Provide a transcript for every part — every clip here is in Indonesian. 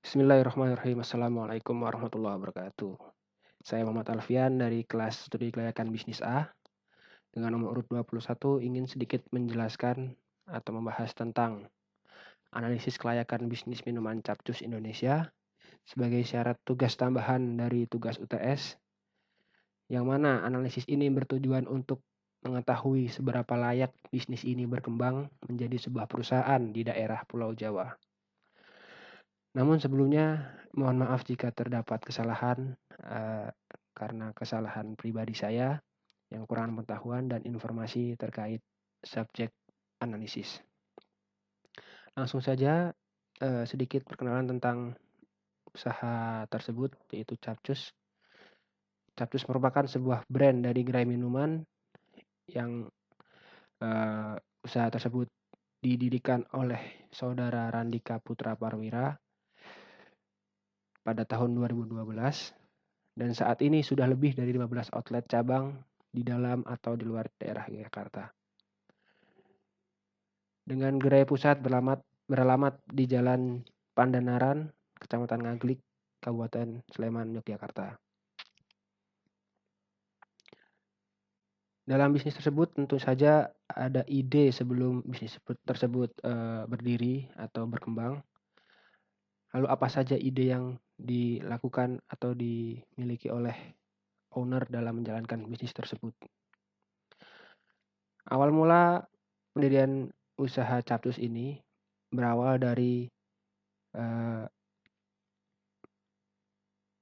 Bismillahirrahmanirrahim. Assalamualaikum warahmatullahi wabarakatuh. Saya Muhammad Alfian dari kelas studi kelayakan bisnis A dengan nomor urut 21 ingin sedikit menjelaskan atau membahas tentang analisis kelayakan bisnis minuman Capcus Indonesia sebagai syarat tugas tambahan dari tugas UTS, yang mana analisis ini bertujuan untuk mengetahui seberapa layak bisnis ini berkembang menjadi sebuah perusahaan di daerah Pulau Jawa. Namun sebelumnya mohon maaf jika terdapat kesalahan karena kesalahan pribadi saya yang kurang pengetahuan dan informasi terkait subjek analisis. Langsung saja sedikit perkenalan tentang usaha tersebut, yaitu Capcus. Capcus merupakan sebuah brand dari gerai minuman yang usaha tersebut didirikan oleh saudara Randika Putra Parwira pada tahun 2012. Dan saat ini sudah lebih dari 15 outlet cabang di dalam atau di luar daerah Jakarta. Dengan gerai pusat beralamat di Jalan Pandanaran, Kecamatan Ngaglik, Kabupaten Sleman, Yogyakarta. Dalam bisnis tersebut tentu saja ada ide sebelum bisnis tersebut berdiri atau berkembang. Lalu apa saja ide yang dilakukan atau dimiliki oleh owner dalam menjalankan bisnis tersebut. Awal mula pendirian usaha Capcus ini berawal dari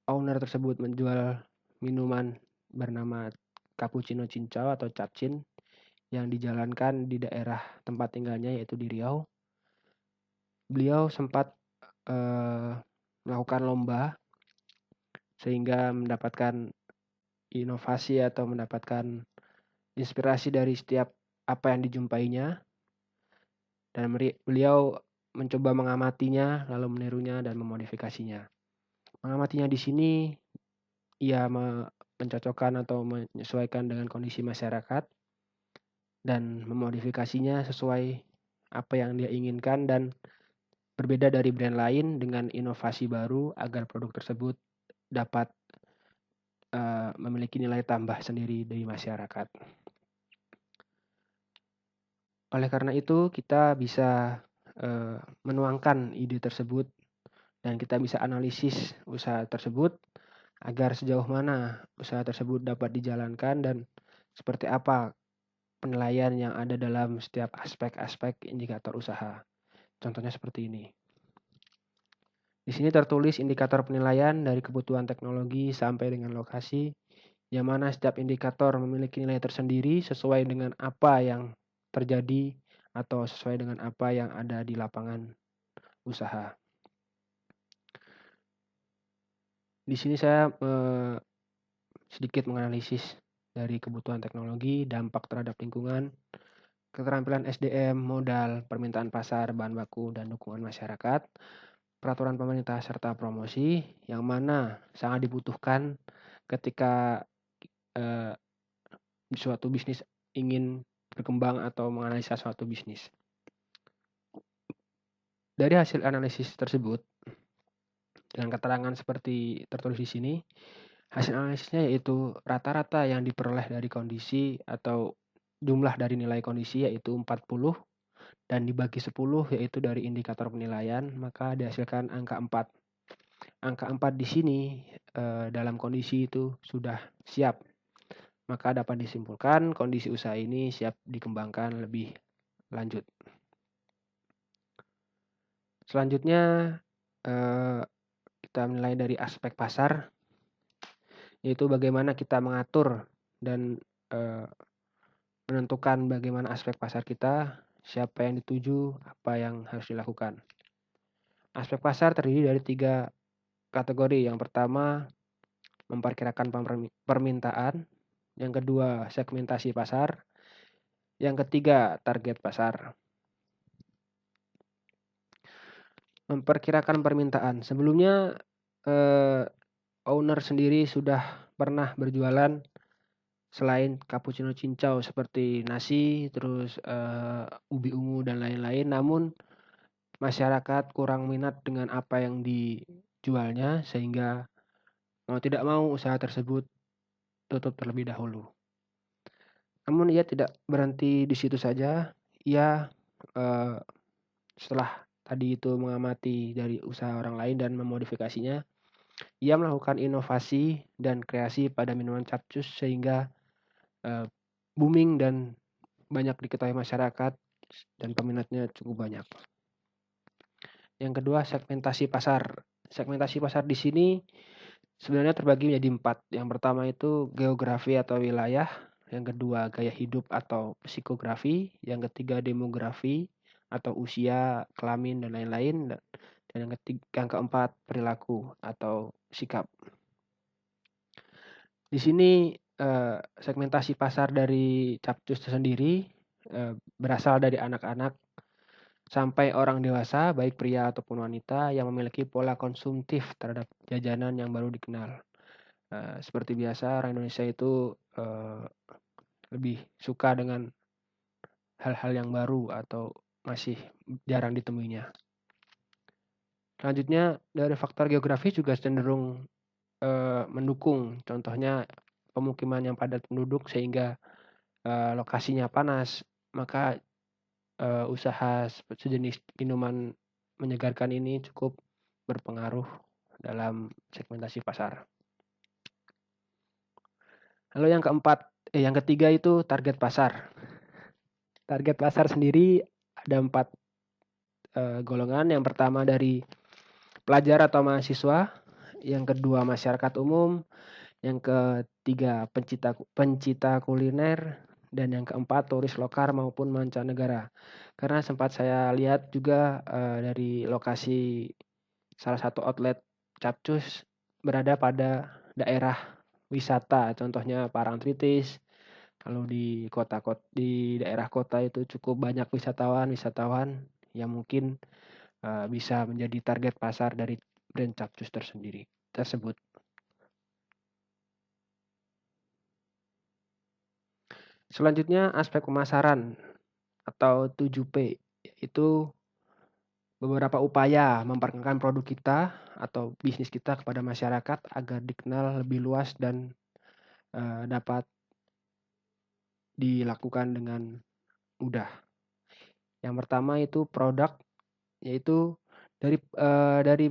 owner tersebut menjual minuman bernama Cappuccino Cincau atau Capcin yang dijalankan di daerah tempat tinggalnya yaitu di Riau. Beliau sempat melakukan lomba sehingga mendapatkan inovasi atau mendapatkan inspirasi dari setiap apa yang dijumpainya, dan beliau mencoba mengamatinya lalu menirunya dan memodifikasinya. Mengamatinya di sini ia mencocokkan atau menyesuaikan dengan kondisi masyarakat dan memodifikasinya sesuai apa yang dia inginkan dan berbeda dari brand lain dengan inovasi baru agar produk tersebut dapat memiliki nilai tambah sendiri dari masyarakat. Oleh karena itu kita bisa menuangkan ide tersebut dan kita bisa analisis usaha tersebut agar sejauh mana usaha tersebut dapat dijalankan dan seperti apa penilaian yang ada dalam setiap aspek-aspek indikator usaha. Contohnya seperti ini. Di sini tertulis indikator penilaian dari kebutuhan teknologi sampai dengan lokasi, yang mana setiap indikator memiliki nilai tersendiri sesuai dengan apa yang terjadi atau sesuai dengan apa yang ada di lapangan usaha. Di sini saya sedikit menganalisis dari kebutuhan teknologi, dampak terhadap lingkungan, keterampilan SDM, modal, permintaan pasar, bahan baku, dan dukungan masyarakat, peraturan pemerintah, serta promosi, yang mana sangat dibutuhkan ketika suatu bisnis ingin berkembang atau menganalisa suatu bisnis. Dari hasil analisis tersebut, dengan keterangan seperti tertulis di sini, hasil analisisnya yaitu rata-rata yang diperoleh dari kondisi atau jumlah dari nilai kondisi yaitu 40 dan dibagi 10 yaitu dari indikator penilaian, maka dihasilkan angka 4. Angka 4 di sini dalam kondisi itu sudah siap. Maka dapat disimpulkan kondisi usaha ini siap dikembangkan lebih lanjut. Selanjutnya kita menilai dari aspek pasar, yaitu bagaimana kita mengatur dan menentukan bagaimana aspek pasar kita, siapa yang dituju, apa yang harus dilakukan. Aspek pasar terdiri dari 3 kategori. Yang pertama, memperkirakan permintaan. Yang kedua, segmentasi pasar. Yang ketiga, target pasar. Memperkirakan permintaan. Sebelumnya owner sendiri sudah pernah berjualan selain cappuccino cincau seperti nasi, terus ubi ungu dan lain-lain. Namun masyarakat kurang minat dengan apa yang dijualnya sehingga mau tidak mau usaha tersebut tutup terlebih dahulu. Namun ia tidak berhenti di situ saja, ia, eee, setelah tadi itu mengamati dari usaha orang lain dan memodifikasinya, ia melakukan inovasi dan kreasi pada minuman Capcus sehingga, eee, booming dan banyak diketahui masyarakat dan peminatnya cukup banyak. Yang kedua, segmentasi pasar. Segmentasi pasar di sini sebenarnya terbagi menjadi 4. Yang pertama itu geografi atau wilayah, yang kedua gaya hidup atau psikografi, yang ketiga demografi atau usia, kelamin dan lain-lain, dan yang keempat perilaku atau sikap. Di sini, segmentasi pasar dari Capcus sendiri, berasal dari anak-anak sampai orang dewasa, baik pria ataupun wanita yang memiliki pola konsumtif terhadap jajanan yang baru dikenal. Seperti biasa orang Indonesia itu, lebih suka dengan hal-hal yang baru atau masih jarang ditemuinya. Selanjutnya dari faktor geografi juga cenderung, mendukung. Contohnya pemukiman yang padat penduduk sehingga, lokasinya panas, maka, usaha sejenis minuman menyegarkan ini cukup berpengaruh dalam segmentasi pasar. Lalu yang ketiga itu target pasar. Target pasar sendiri ada 4 golongan. Yang pertama dari pelajar atau mahasiswa, yang kedua masyarakat umum, yang ketiga pencinta kuliner, dan yang keempat turis lokal maupun mancanegara. Karena sempat saya lihat juga, dari lokasi salah satu outlet Capcus berada pada daerah wisata, contohnya Parangtritis. Kalau di daerah kota itu cukup banyak wisatawan yang mungkin, bisa menjadi target pasar dari brand Capcus tersebut. Selanjutnya aspek pemasaran atau 7P, yaitu beberapa upaya memperkenalkan produk kita atau bisnis kita kepada masyarakat agar dikenal lebih luas dan, dapat dilakukan dengan mudah. Yang pertama itu produk, yaitu dari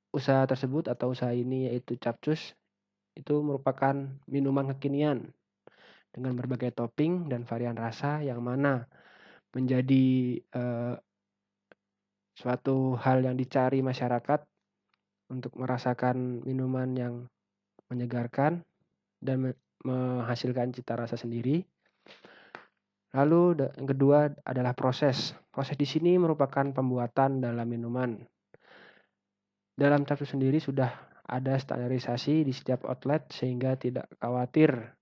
usaha tersebut atau usaha ini yaitu Capcus, itu merupakan minuman kekinian dengan berbagai topping dan varian rasa yang mana menjadi, suatu hal yang dicari masyarakat untuk merasakan minuman yang menyegarkan dan menghasilkan cita rasa sendiri. Lalu yang kedua adalah proses. Proses di sini merupakan pembuatan dalam minuman. Dalam Capcus sendiri sudah ada standarisasi di setiap outlet sehingga tidak khawatir,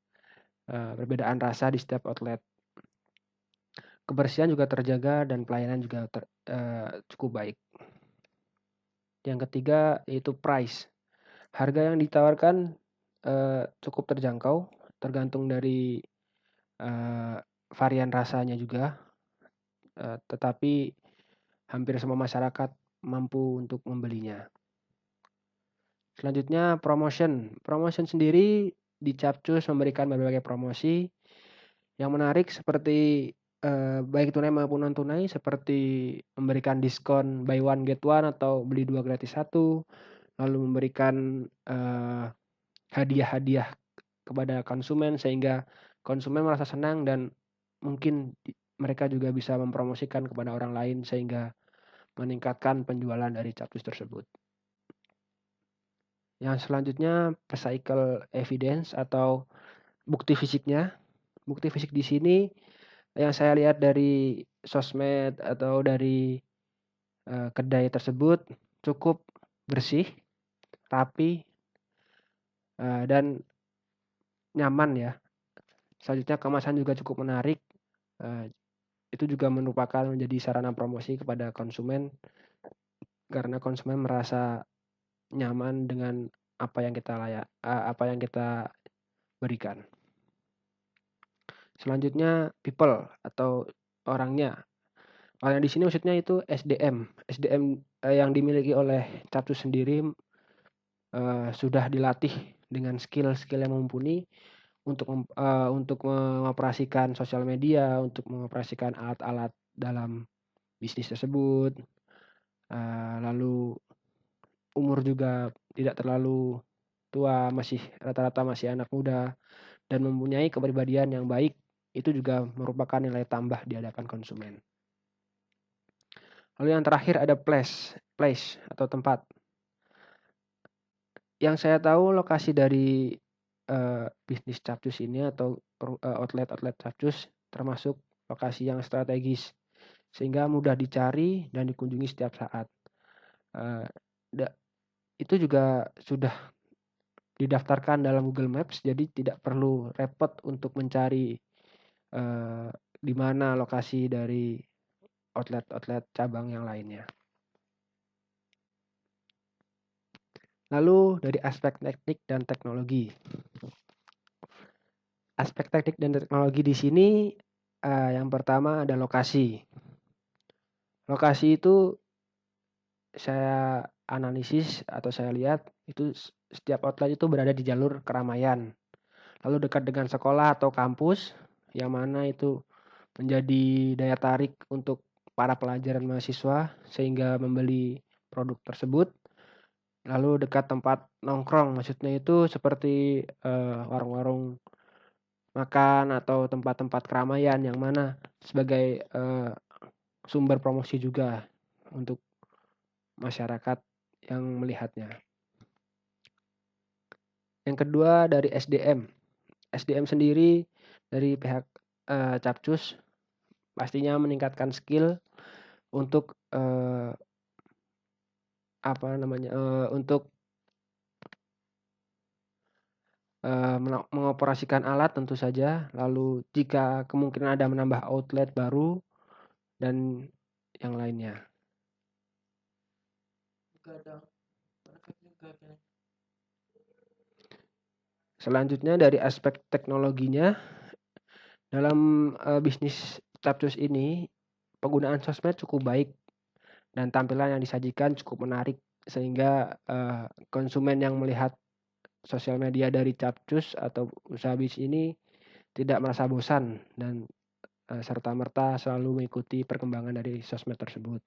perbedaan rasa di setiap outlet. Kebersihan juga terjaga dan pelayanan juga cukup baik. Yang ketiga yaitu price. Harga yang ditawarkan, cukup terjangkau, tergantung dari, eee, varian rasanya juga, tetapi hampir semua masyarakat mampu untuk membelinya. Selanjutnya promotion. Promotion sendiri di Capcus memberikan berbagai promosi yang menarik seperti, baik tunai maupun non tunai seperti memberikan diskon buy one get one atau beli 2 gratis 1, lalu memberikan, hadiah-hadiah kepada konsumen sehingga konsumen merasa senang dan mungkin mereka juga bisa mempromosikan kepada orang lain sehingga meningkatkan penjualan dari Capcus tersebut. Yang selanjutnya physical evidence atau bukti fisiknya. Bukti fisik di sini yang saya lihat dari sosmed atau dari, kedai tersebut cukup bersih, rapi, dan nyaman ya. Selanjutnya kemasan juga cukup menarik, eee, itu juga merupakan menjadi sarana promosi kepada konsumen, karena konsumen merasa nyaman dengan apa yang kita berikan. Selanjutnya people atau orangnya. Kalau yang di sini maksudnya itu SDM. SDM yang dimiliki oleh Capcus sendiri sudah dilatih dengan skill-skill yang mumpuni untuk mengoperasikan sosial media, untuk mengoperasikan alat-alat dalam bisnis tersebut. Lalu umur juga tidak terlalu tua, rata-rata masih anak muda dan mempunyai kepribadian yang baik. Itu juga merupakan nilai tambah di hadapan konsumen. Lalu yang terakhir ada place atau tempat. Yang saya tahu lokasi dari bisnis Capcus ini atau outlet Capcus termasuk lokasi yang strategis sehingga mudah dicari dan dikunjungi setiap saat. Itu juga sudah didaftarkan dalam Google Maps, jadi tidak perlu repot untuk mencari di mana lokasi dari outlet cabang yang lainnya. Lalu dari aspek teknik dan teknologi. Aspek teknik dan teknologi di sini yang pertama ada lokasi. Lokasi itu saya analisis atau saya lihat itu setiap outlet itu berada di jalur keramaian. Lalu dekat dengan sekolah atau kampus yang mana itu menjadi daya tarik untuk para pelajar dan mahasiswa sehingga membeli produk tersebut. Lalu dekat tempat nongkrong, maksudnya itu seperti warung-warung makan atau tempat-tempat keramaian yang mana sebagai sumber promosi juga untuk masyarakat yang melihatnya. Yang kedua dari SDM. SDM sendiri dari pihak Capcus pastinya meningkatkan skill untuk untuk mengoperasikan alat tentu saja. Lalu jika kemungkinan ada menambah outlet baru dan yang lainnya. Selanjutnya dari aspek teknologinya, dalam bisnis Capcus ini penggunaan sosmed cukup baik dan tampilan yang disajikan cukup menarik sehingga konsumen yang melihat sosial media dari Capcus atau usaha bisnis ini tidak merasa bosan dan serta-merta selalu mengikuti perkembangan dari sosmed tersebut.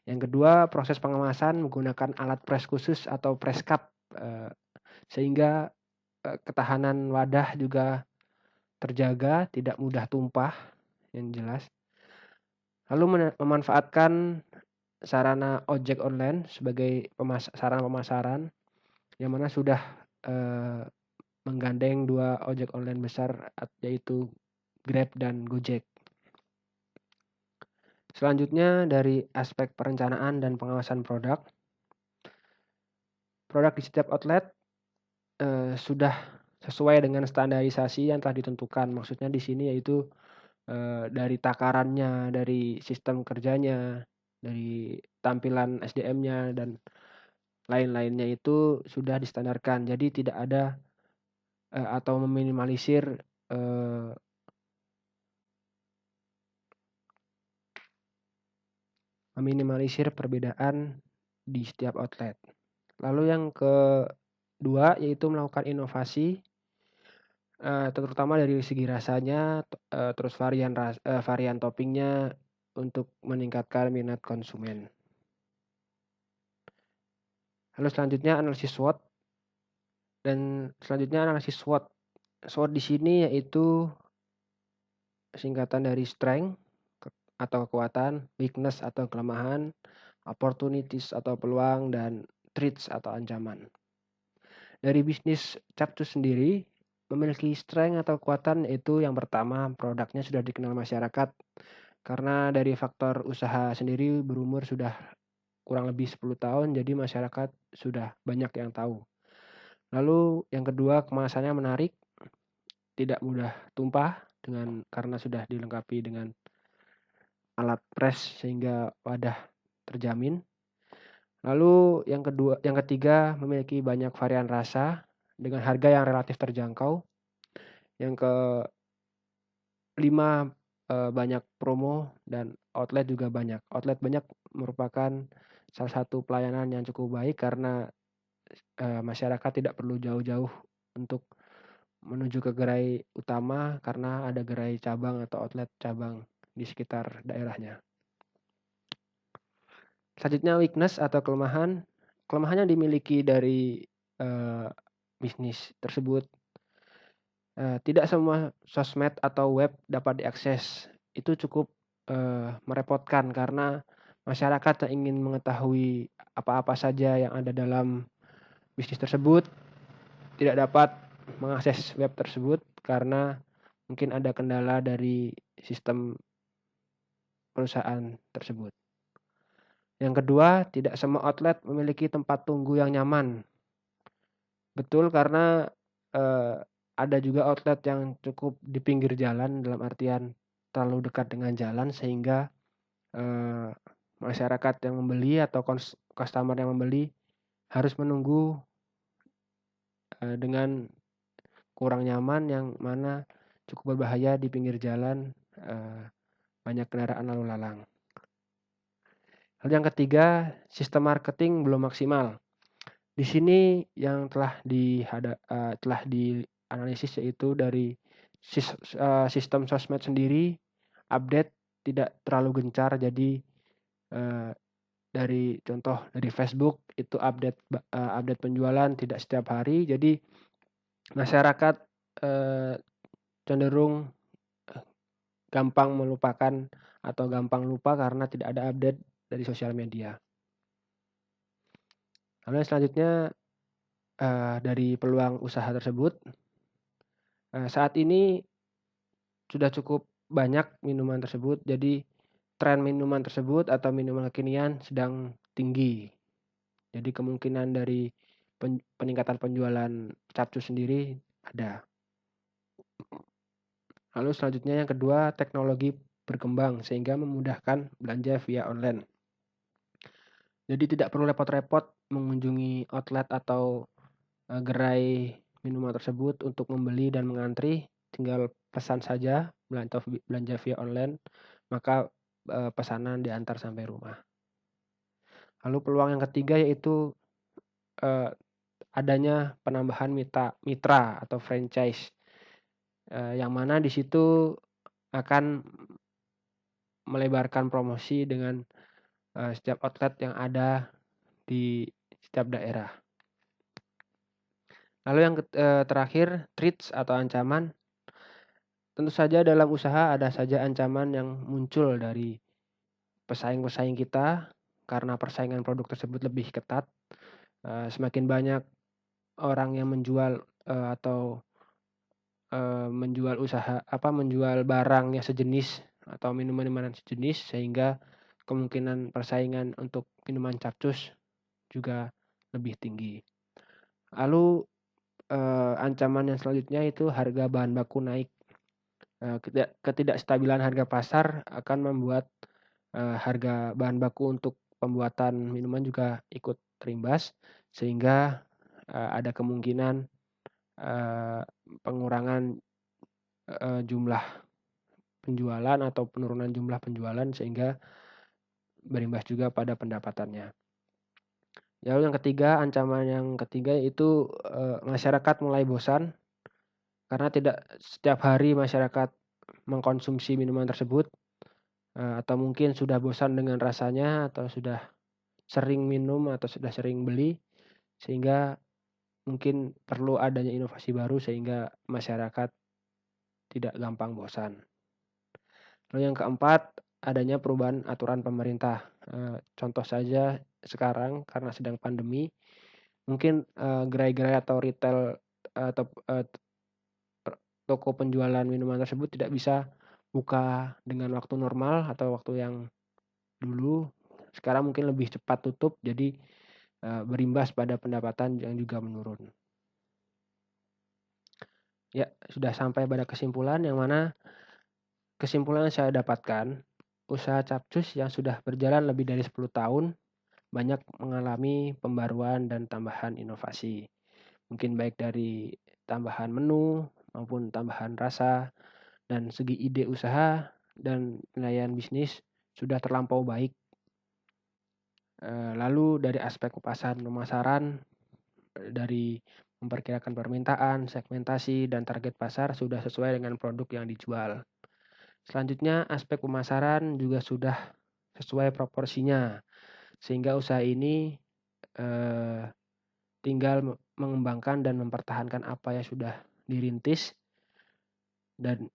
Yang kedua, proses pengemasan menggunakan alat press khusus atau press cup sehingga ketahanan wadah juga terjaga, tidak mudah tumpah yang jelas. Lalu memanfaatkan sarana ojek online sebagai sarana pemasaran yang mana sudah menggandeng 2 ojek online besar yaitu Grab dan Gojek. Selanjutnya dari aspek perencanaan dan pengawasan produk. Produk di setiap outlet sudah sesuai dengan standarisasi yang telah ditentukan. Maksudnya di sini yaitu dari takarannya, dari sistem kerjanya, dari tampilan SDM-nya dan lain-lainnya itu sudah distandarkan. Jadi tidak ada atau meminimalisir perbedaan di setiap outlet. Lalu yang kedua yaitu melakukan inovasi terutama dari segi rasanya, terus varian toppingnya untuk meningkatkan minat konsumen. Lalu selanjutnya analisis SWOT dan selanjutnya analisis SWOT. SWOT di sini yaitu singkatan dari strength atau kekuatan, weakness atau kelemahan, opportunities atau peluang, dan threats atau ancaman. Dari bisnis Capcus sendiri memiliki strength atau kekuatan yaitu yang pertama produknya sudah dikenal masyarakat karena dari faktor usaha sendiri berumur sudah kurang lebih 10 tahun jadi masyarakat sudah banyak yang tahu. Lalu yang kedua kemasannya menarik, tidak mudah tumpah karena sudah dilengkapi dengan alat press sehingga wadah terjamin. Lalu yang ketiga memiliki banyak varian rasa dengan harga yang relatif terjangkau. Yang kelima banyak promo dan outlet juga banyak. Outlet banyak merupakan salah satu pelayanan yang cukup baik karena, masyarakat tidak perlu jauh-jauh untuk menuju ke gerai utama karena ada gerai cabang atau outlet cabang di sekitar daerahnya. Selanjutnya weakness atau kelemahan. Kelemahan yang dimiliki dari, bisnis tersebut, tidak semua sosmed atau web dapat diakses. Itu cukup, merepotkan karena masyarakat yang ingin mengetahui apa-apa saja yang ada dalam bisnis tersebut tidak dapat mengakses web tersebut karena mungkin ada kendala dari sistem perusahaan tersebut. Yang kedua, tidak semua outlet memiliki tempat tunggu yang nyaman. Betul karena, eee, ada juga outlet yang cukup di pinggir jalan, dalam artian terlalu dekat dengan jalan sehingga, eee, masyarakat yang membeli atau customer yang membeli harus menunggu, dengan kurang nyaman yang mana cukup berbahaya di pinggir jalan, banyak kendaraan lalu lalang. Lalu yang ketiga, sistem marketing belum maksimal. Di sini yang telah dianalisis yaitu dari sistem sosmed sendiri update tidak terlalu gencar. Jadi, dari contoh dari Facebook itu update penjualan tidak setiap hari. Jadi masyarakat, eee, cenderung, eee, gampang melupakan atau gampang lupa karena tidak ada update dari sosial media. Lalu yang selanjutnya, dari peluang usaha tersebut, saat ini sudah cukup banyak minuman tersebut, jadi tren minuman tersebut atau minuman kekinian sedang tinggi. Jadi kemungkinan dari peningkatan penjualan capcus sendiri ada. Lalu selanjutnya yang kedua, teknologi berkembang sehingga memudahkan belanja via online. Jadi tidak perlu repot-repot mengunjungi outlet atau, gerai minuman tersebut untuk membeli dan mengantri, tinggal pesan saja belanja via online, maka, pesanan diantar sampai rumah. Lalu peluang yang ketiga yaitu, eee, adanya penambahan mitra atau franchise, yang mana di situ akan melebarkan promosi dengan, setiap outlet yang ada di setiap daerah. Lalu yang terakhir, threats atau ancaman. Tentu saja dalam usaha ada saja ancaman yang muncul dari pesaing-pesaing kita karena persaingan produk tersebut lebih ketat. Semakin banyak orang yang menjual, atau, menjual barang yang sejenis atau minuman-minuman sejenis sehingga kemungkinan persaingan untuk minuman capcus juga lebih tinggi. Lalu, ancaman yang selanjutnya itu harga bahan baku naik. Ketidakstabilan harga pasar akan membuat, harga bahan baku untuk pembuatan minuman juga ikut terimbas, sehingga, ada kemungkinan, pengurangan, jumlah penjualan atau penurunan jumlah penjualan sehingga berimbas juga pada pendapatannya. Lalu ancaman yang ketiga yaitu, masyarakat mulai bosan karena tidak setiap hari masyarakat mengkonsumsi minuman tersebut, atau mungkin sudah bosan dengan rasanya atau sudah sering minum atau sudah sering beli, sehingga mungkin perlu adanya inovasi baru sehingga masyarakat tidak gampang bosan. Lalu yang keempat, adanya perubahan aturan pemerintah. Contoh saja sekarang karena sedang pandemi, mungkin, gerai-gerai atau retail atau, toko penjualan minuman tersebut tidak bisa buka dengan waktu normal atau waktu yang dulu. Sekarang mungkin lebih cepat tutup, jadi, berimbas pada pendapatan yang juga menurun. Ya, sudah sampai pada kesimpulan yang mana kesimpulan yang saya dapatkan, usaha capcus yang sudah berjalan lebih dari 10 tahun banyak mengalami pembaruan dan tambahan inovasi. Mungkin baik dari tambahan menu maupun tambahan rasa dan segi ide usaha dan penilaian bisnis sudah terlampau baik. Lalu dari aspek pemasaran, dari memperkirakan permintaan, segmentasi, dan target pasar sudah sesuai dengan produk yang dijual. Selanjutnya, aspek pemasaran juga sudah sesuai proporsinya, sehingga usaha ini tinggal mengembangkan dan mempertahankan apa yang sudah dirintis, dan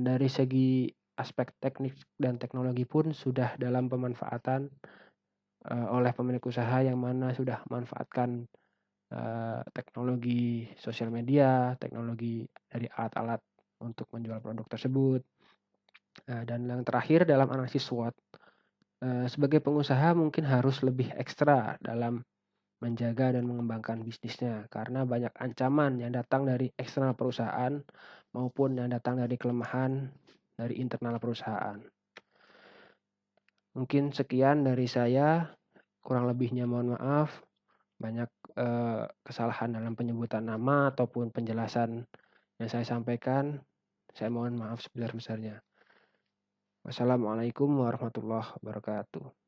dari segi aspek teknik dan teknologi pun sudah dalam pemanfaatan oleh pemilik usaha yang mana sudah memanfaatkan teknologi sosial media, teknologi dari alat-alat untuk menjual produk tersebut. Dan yang terakhir dalam analisis SWOT, sebagai pengusaha mungkin harus lebih ekstra dalam menjaga dan mengembangkan bisnisnya karena banyak ancaman yang datang dari eksternal perusahaan maupun yang datang dari kelemahan dari internal perusahaan. Mungkin sekian dari saya, kurang lebihnya mohon maaf. Banyak kesalahan dalam penyebutan nama ataupun penjelasan yang saya sampaikan. Saya mohon maaf sebesar-besarnya. Wassalamualaikum warahmatullahi wabarakatuh.